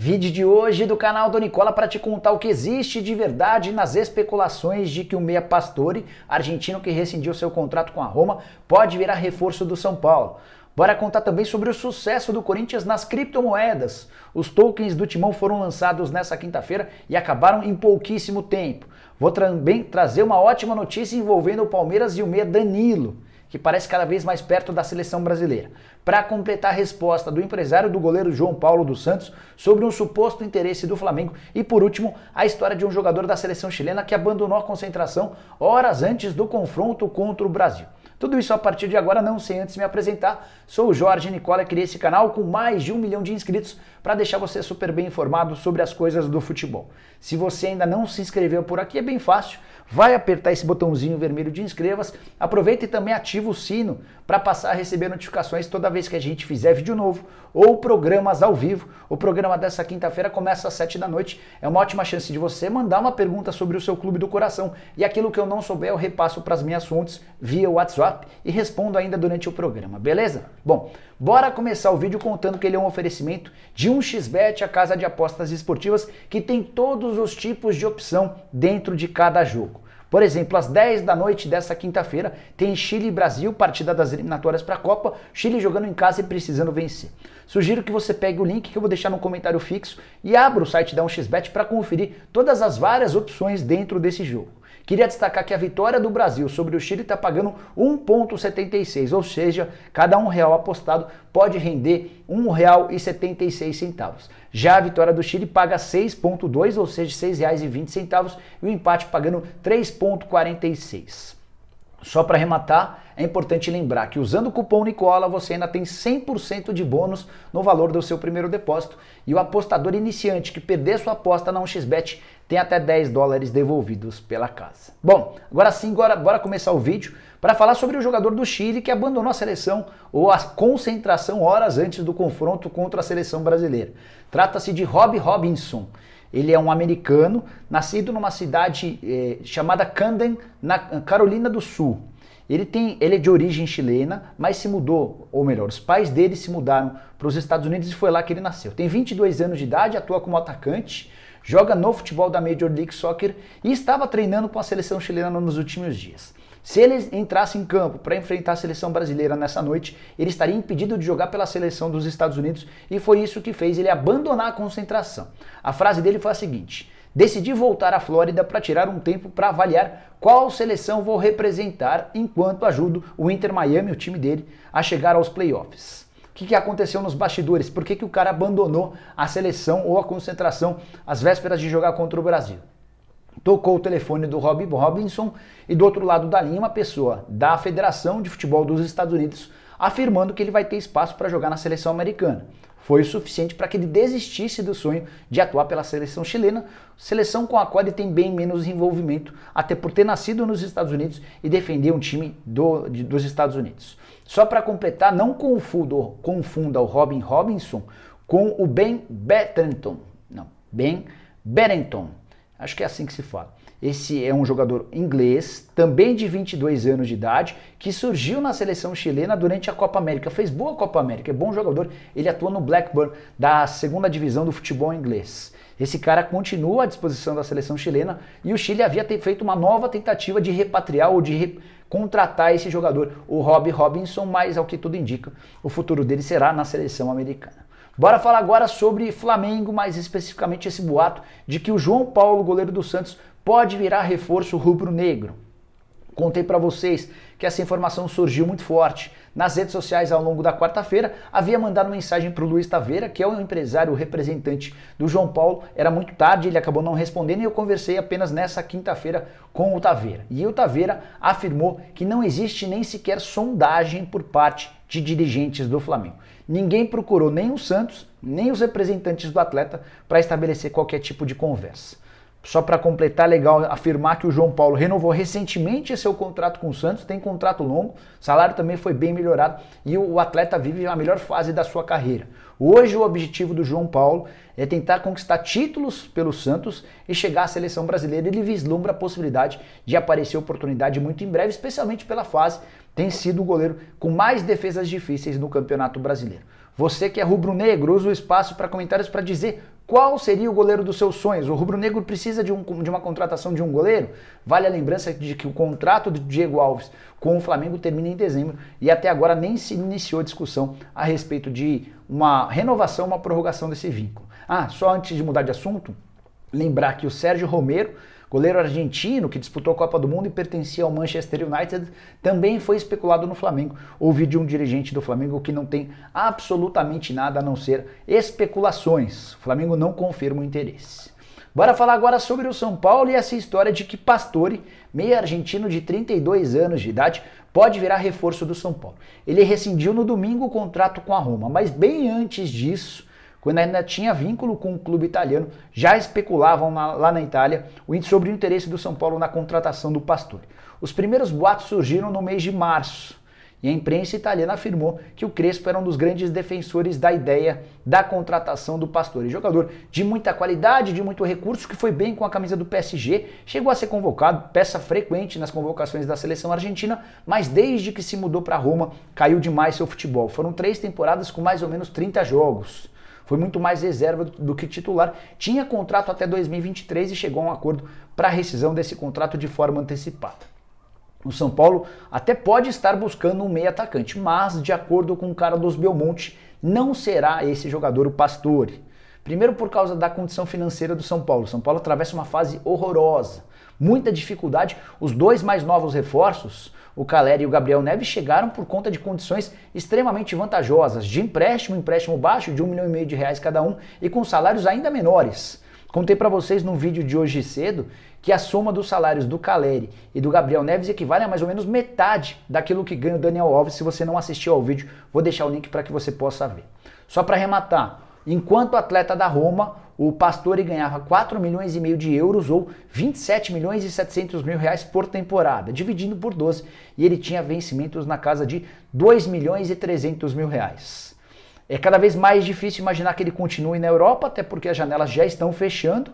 Vídeo de hoje do canal do Nicola para te contar o que existe de verdade nas especulações de que o meia Pastore, argentino que rescindiu seu contrato com a Roma, pode virar reforço do São Paulo. Bora contar também sobre o sucesso do Corinthians nas criptomoedas. Os tokens do Timão foram lançados nessa quinta-feira e acabaram em pouquíssimo tempo. Vou também trazer uma ótima notícia envolvendo o Palmeiras e o meia Danilo, que parece cada vez mais perto da seleção brasileira. Para completar a resposta do empresário do goleiro João Paulo dos Santos sobre um suposto interesse do Flamengo. E por último, a história de um jogador da seleção chilena que abandonou a concentração horas antes do confronto contra o Brasil. Tudo isso a partir de agora, não sem antes me apresentar. Sou o Jorge Nicola e criei esse canal com mais de 1 milhão de inscritos para deixar você super bem informado sobre as coisas do futebol. Se você ainda não se inscreveu por aqui, é bem fácil. Vai apertar esse botãozinho vermelho de inscreva-se. Aproveita e também ativa o sino para passar a receber notificações toda vez que a gente fizer vídeo novo ou programas ao vivo. O programa dessa quinta-feira começa às 7 da noite. É uma ótima chance de você mandar uma pergunta sobre o seu clube do coração. E aquilo que eu não souber, eu repasso para as minhas fontes via WhatsApp e respondo ainda durante o programa, beleza? Bom, bora começar o vídeo contando que ele é um oferecimento de 1xBet, a casa de apostas esportivas que tem todos os tipos de opção dentro de cada jogo. Por exemplo, às 10 da noite dessa quinta-feira tem Chile e Brasil, partida das eliminatórias para a Copa, Chile jogando em casa e precisando vencer. Sugiro que você pegue o link que eu vou deixar no comentário fixo e abra o site da 1xBet para conferir todas as várias opções dentro desse jogo. Queria destacar que a vitória do Brasil sobre o Chile está pagando 1,76, ou seja, cada R$1 apostado pode render R$1,76. Já a vitória do Chile paga 6,2, ou seja, R$6,20, e o empate pagando 3,46. Só para arrematar, é importante lembrar que usando o cupom Nicola você ainda tem 100% de bônus no valor do seu primeiro depósito e o apostador iniciante que perder sua aposta na 1xBet tem até $10 devolvidos pela casa. Bom, agora sim, bora começar o vídeo para falar sobre o jogador do Chile que abandonou a seleção ou a concentração horas antes do confronto contra a seleção brasileira. Trata-se de Robbie Robinson. Ele é um americano, nascido numa cidade chamada Camden, na Carolina do Sul. Ele é de origem chilena, mas se mudou, ou melhor, os pais dele se mudaram para os Estados Unidos e foi lá que ele nasceu. Tem 22 anos de idade, atua como atacante, joga no futebol da Major League Soccer e estava treinando com a seleção chilena nos últimos dias. Se ele entrasse em campo para enfrentar a seleção brasileira nessa noite, ele estaria impedido de jogar pela seleção dos Estados Unidos e foi isso que fez ele abandonar a concentração. A frase dele foi a seguinte: decidi voltar à Flórida para tirar um tempo para avaliar qual seleção vou representar enquanto ajudo o Inter Miami, o time dele, a chegar aos playoffs. O que aconteceu nos bastidores? Por que o cara abandonou a seleção ou a concentração às vésperas de jogar contra o Brasil? Tocou o telefone do Robbie Robinson e do outro lado da linha uma pessoa da Federação de Futebol dos Estados Unidos afirmando que ele vai ter espaço para jogar na seleção americana. Foi o suficiente para que ele desistisse do sonho de atuar pela seleção chilena, seleção com a qual ele tem bem menos envolvimento, até por ter nascido nos Estados Unidos e defender um time dos Estados Unidos. Só para completar, não confunda o Robin Robinson com o Ben Brereton. Não, Ben Brereton. Acho que é assim que se fala. Esse é um jogador inglês, também de 22 anos de idade, que surgiu na seleção chilena durante a Copa América. Fez boa Copa América, é bom jogador. Ele atua no Blackburn, da segunda divisão do futebol inglês. Esse cara continua à disposição da seleção chilena e o Chile havia feito uma nova tentativa de repatriar ou de contratar esse jogador, o Robbie Robinson, mas ao que tudo indica, o futuro dele será na seleção americana. Bora falar agora sobre Flamengo, mais especificamente esse boato de que o João Paulo, goleiro do Santos, pode virar reforço rubro-negro. Contei para vocês que essa informação surgiu muito forte. Nas redes sociais ao longo da quarta-feira, havia mandado mensagem para o Luiz Taveira, que é o empresário, o representante do João Paulo. Era muito tarde, ele acabou não respondendo e eu conversei apenas nessa quinta-feira com o Taveira. E o Taveira afirmou que não existe nem sequer sondagem por parte de dirigentes do Flamengo. Ninguém procurou nem o Santos, nem os representantes do atleta para estabelecer qualquer tipo de conversa. Só para completar, legal afirmar que o João Paulo renovou recentemente seu contrato com o Santos, tem contrato longo, o salário também foi bem melhorado e o atleta vive a melhor fase da sua carreira. Hoje o objetivo do João Paulo é tentar conquistar títulos pelo Santos e chegar à seleção brasileira. Ele vislumbra a possibilidade de aparecer oportunidade muito em breve, especialmente pela fase, tem sido o goleiro com mais defesas difíceis no Campeonato Brasileiro. Você que é rubro-negro, usa o espaço para comentários para dizer qual seria o goleiro dos seus sonhos? O rubro-negro precisa de uma contratação de um goleiro? Vale a lembrança de que o contrato de Diego Alves com o Flamengo termina em dezembro e até agora nem se iniciou a discussão a respeito de uma renovação, uma prorrogação desse vínculo. Só antes de mudar de assunto, lembrar que o Sérgio Romero, goleiro argentino que disputou a Copa do Mundo e pertencia ao Manchester United, também foi especulado no Flamengo. Ouvi de um dirigente do Flamengo que não tem absolutamente nada a não ser especulações. O Flamengo não confirma o interesse. Bora falar agora sobre o São Paulo e essa história de que Pastore, meio argentino de 32 anos de idade, pode virar reforço do São Paulo. Ele rescindiu no domingo o contrato com a Roma, mas bem antes disso, quando ainda tinha vínculo com o clube italiano, já especulavam lá na Itália sobre o interesse do São Paulo na contratação do Pastore. Os primeiros boatos surgiram no mês de março, e a imprensa italiana afirmou que o Crespo era um dos grandes defensores da ideia da contratação do Pastore. Jogador de muita qualidade, de muito recurso, que foi bem com a camisa do PSG, chegou a ser convocado, peça frequente nas convocações da seleção argentina, mas desde que se mudou para Roma, caiu demais seu futebol. Foram 3 temporadas com mais ou menos 30 jogos. Foi muito mais reserva do que titular, tinha contrato até 2023 e chegou a um acordo para a rescisão desse contrato de forma antecipada. O São Paulo até pode estar buscando um meio atacante, mas de acordo com o Carlos Belmonte, não será esse jogador o Pastore. Primeiro por causa da condição financeira do São Paulo. O São Paulo atravessa uma fase horrorosa, muita dificuldade. Os 2 mais novos reforços, o Calleri e o Gabriel Neves, chegaram por conta de condições extremamente vantajosas, de empréstimo baixo de R$1,5 milhão cada um e com salários ainda menores. Contei para vocês no vídeo de hoje cedo que a soma dos salários do Calleri e do Gabriel Neves equivale a mais ou menos metade daquilo que ganha o Daniel Alves. Se você não assistiu ao vídeo, vou deixar o link para que você possa ver. Só para arrematar, enquanto atleta da Roma, o Pastore ganhava 4,5 milhões de euros ou 27 milhões e 700 mil reais por temporada, dividindo por 12, e ele tinha vencimentos na casa de 2 milhões e 300 mil reais. É cada vez mais difícil imaginar que ele continue na Europa, até porque as janelas já estão fechando.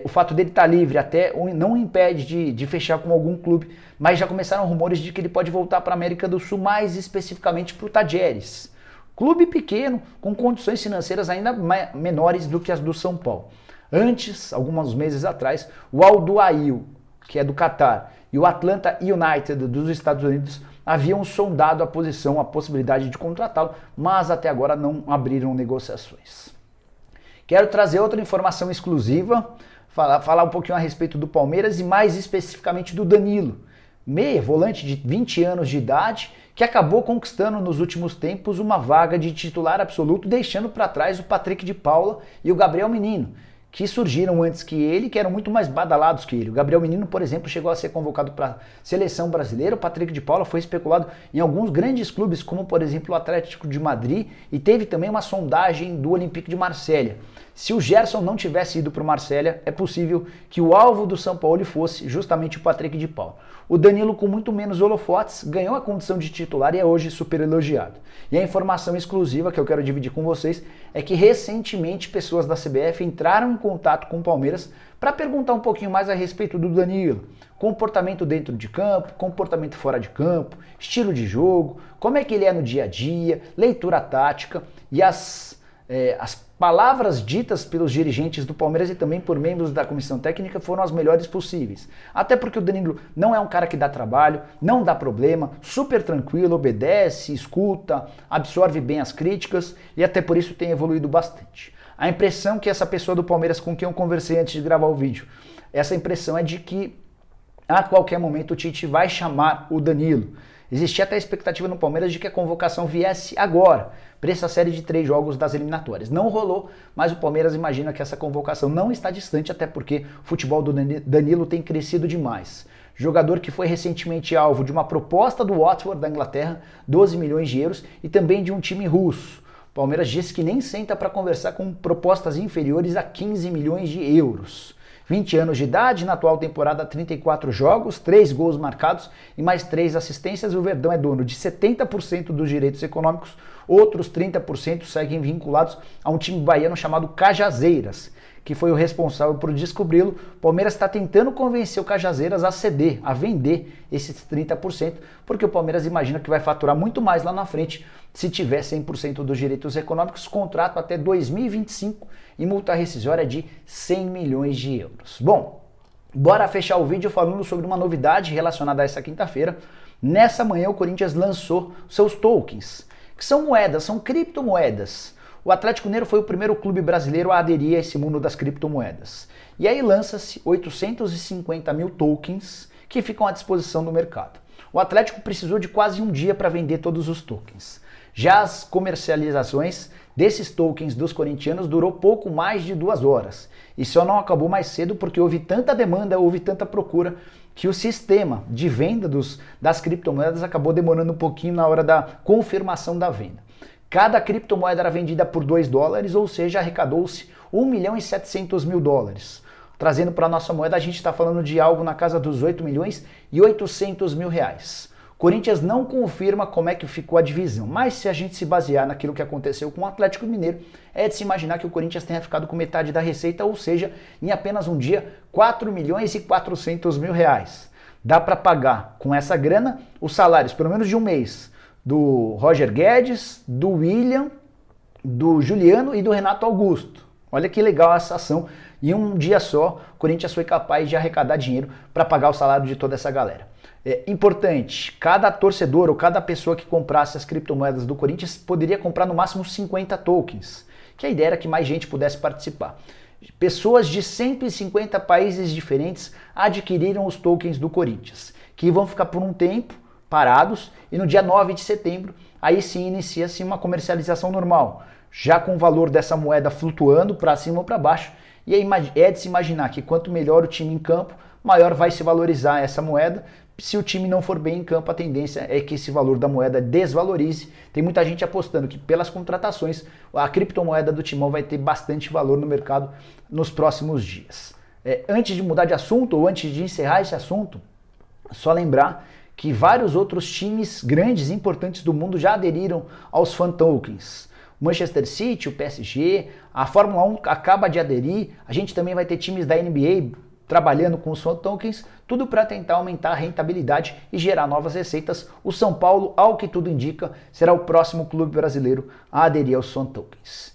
O fato dele estar livre até não o impede de fechar com algum clube, mas já começaram rumores de que ele pode voltar para a América do Sul, mais especificamente para o Tajeres. Clube pequeno, com condições financeiras ainda menores do que as do São Paulo. Antes, alguns meses atrás, o Al Duhail, que é do Catar, e o Atlanta United dos Estados Unidos haviam sondado a possibilidade de contratá-lo, mas até agora não abriram negociações. Quero trazer outra informação exclusiva, falar um pouquinho a respeito do Palmeiras e mais especificamente do Danilo, meia volante de 20 anos de idade, que acabou conquistando nos últimos tempos uma vaga de titular absoluto, deixando para trás o Patrick de Paula e o Gabriel Menino, que surgiram antes que ele, que eram muito mais badalados que ele. O Gabriel Menino, por exemplo, chegou a ser convocado para a seleção brasileira. O Patrick de Paula foi especulado em alguns grandes clubes, como por exemplo o Atlético de Madrid, e teve também uma sondagem do Olympique de Marselha. Se o Gerson não tivesse ido para o Marselha, é possível que o alvo do São Paulo fosse justamente o Patrick de Paula. O Danilo, com muito menos holofotes, ganhou a condição de titular e é hoje super elogiado. E a informação exclusiva que eu quero dividir com vocês é que recentemente pessoas da CBF entraram em contato com o Palmeiras para perguntar um pouquinho mais a respeito do Danilo. Comportamento dentro de campo, comportamento fora de campo, estilo de jogo, como é que ele é no dia a dia, leitura tática e as palavras ditas pelos dirigentes do Palmeiras e também por membros da comissão técnica foram as melhores possíveis. Até porque o Danilo não é um cara que dá trabalho, não dá problema, super tranquilo, obedece, escuta, absorve bem as críticas e até por isso tem evoluído bastante. A impressão que essa pessoa do Palmeiras com quem eu conversei antes de gravar o vídeo, essa impressão é de que a qualquer momento o Tite vai chamar o Danilo. Existia até a expectativa no Palmeiras de que a convocação viesse agora, para essa série de 3 jogos das eliminatórias. Não rolou, mas o Palmeiras imagina que essa convocação não está distante, até porque o futebol do Danilo tem crescido demais. Jogador que foi recentemente alvo de uma proposta do Watford da Inglaterra, 12 milhões de euros, e também de um time russo. O Palmeiras disse que nem senta para conversar com propostas inferiores a 15 milhões de euros. 20 anos de idade, na atual temporada 34 jogos, 3 gols marcados e mais 3 assistências. O Verdão é dono de 70% dos direitos econômicos, outros 30% seguem vinculados a um time baiano chamado Cajazeiras, que foi o responsável por descobri-lo, o Palmeiras está tentando convencer o Cajazeiras a ceder, a vender esses 30%, porque o Palmeiras imagina que vai faturar muito mais lá na frente se tiver 100% dos direitos econômicos, contrato até 2025 e multa rescisória de 100 milhões de euros. Bom, bora fechar o vídeo falando sobre uma novidade relacionada a essa quinta-feira. Nessa manhã o Corinthians lançou seus tokens, que são moedas, são criptomoedas. O Atlético Mineiro foi o primeiro clube brasileiro a aderir a esse mundo das criptomoedas. E aí lança-se 850 mil tokens que ficam à disposição do mercado. O Atlético precisou de quase um dia para vender todos os tokens. Já as comercializações desses tokens dos corintianos durou pouco mais de 2 horas. E só não acabou mais cedo porque houve tanta demanda, houve tanta procura, que o sistema de venda das criptomoedas acabou demorando um pouquinho na hora da confirmação da venda. Cada criptomoeda era vendida por $2, ou seja, arrecadou-se 1.700.000 dólares. Trazendo para a nossa moeda, a gente está falando de algo na casa dos 8.800.000 reais. Corinthians não confirma como é que ficou a divisão, mas se a gente se basear naquilo que aconteceu com o Atlético Mineiro, é de se imaginar que o Corinthians tenha ficado com metade da receita, ou seja, em apenas um dia, 4.400.000 reais. Dá para pagar com essa grana os salários, pelo menos de um mês, do Roger Guedes, do William, do Juliano e do Renato Augusto. Olha que legal essa ação. Em um dia só, o Corinthians foi capaz de arrecadar dinheiro para pagar o salário de toda essa galera. É importante, cada torcedor ou cada pessoa que comprasse as criptomoedas do Corinthians poderia comprar no máximo 50 tokens, que a ideia era que mais gente pudesse participar. Pessoas de 150 países diferentes adquiriram os tokens do Corinthians, que vão ficar por um tempo parados e no dia 9 de setembro, aí sim inicia-se uma comercialização normal, já com o valor dessa moeda flutuando para cima ou para baixo, e é de se imaginar que quanto melhor o time em campo, maior vai se valorizar essa moeda. Se o time não for bem em campo, a tendência é que esse valor da moeda desvalorize. Tem muita gente apostando que pelas contratações, a criptomoeda do Timão vai ter bastante valor no mercado nos próximos dias. Antes de mudar de assunto, ou antes de encerrar esse assunto, só lembrar que vários outros times grandes e importantes do mundo já aderiram aos fan tokens. O Manchester City, o PSG, a Fórmula 1 acaba de aderir, a gente também vai ter times da NBA trabalhando com os fan tokens, tudo para tentar aumentar a rentabilidade e gerar novas receitas. O São Paulo, ao que tudo indica, será o próximo clube brasileiro a aderir aos fan tokens.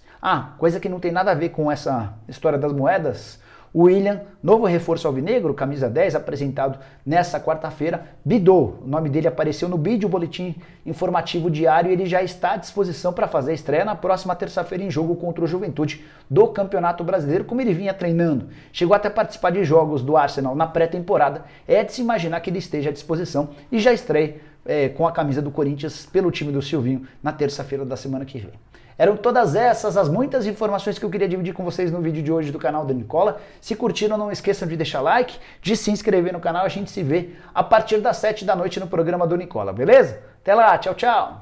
Coisa que não tem nada a ver com essa história das moedas, o William, novo reforço alvinegro, camisa 10, apresentado nessa quarta-feira, bidou. O nome dele apareceu no BID, o boletim informativo diário, e ele já está à disposição para fazer a estreia na próxima terça-feira em jogo contra o Juventude do Campeonato Brasileiro, como ele vinha treinando. Chegou até a participar de jogos do Arsenal na pré-temporada. É de se imaginar que ele esteja à disposição e já estreia com a camisa do Corinthians pelo time do Silvinho na terça-feira da semana que vem. Eram todas essas as muitas informações que eu queria dividir com vocês no vídeo de hoje do canal do Nicola. Se curtiram, não esqueçam de deixar like, de se inscrever no canal. A gente se vê a partir das 7 da noite no programa do Nicola, beleza? Até lá, tchau, tchau!